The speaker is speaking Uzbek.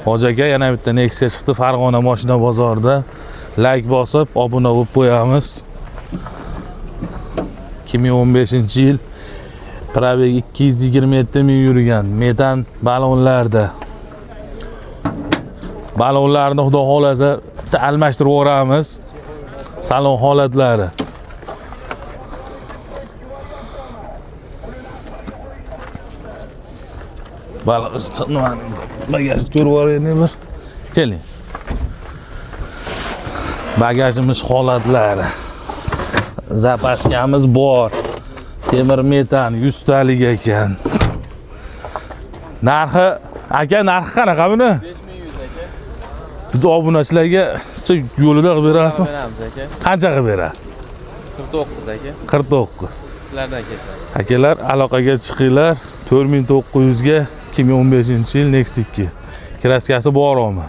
Hoji aka yana bitta Nexia chiqdi Farg'ona mashina bozorida. Like bosib, obuna bo'lib qo'yamiz. 2015-yil probeg 227 ming yurgan metan balonlarda. Balonlarni xudo xolasa almashtirib o'ramiz. Salon holatlari. Bagaj ko'rib olaylik bir. Keling. Bagajimiz holatlari. Zapaskamiz bor. Temir metan 100 talik ekan. Narxi qanaqa buni? 5100 aka. Biz obunachilarga yo'lida qilib berasiz. Beramiz aka. Qancha qilib berasiz? 49 aka. 49. Sizlardan kelsa. Akalar aloqaga chiqinglar. 4900 ga 2015-yil Nexia 2. Kraskasi bormi?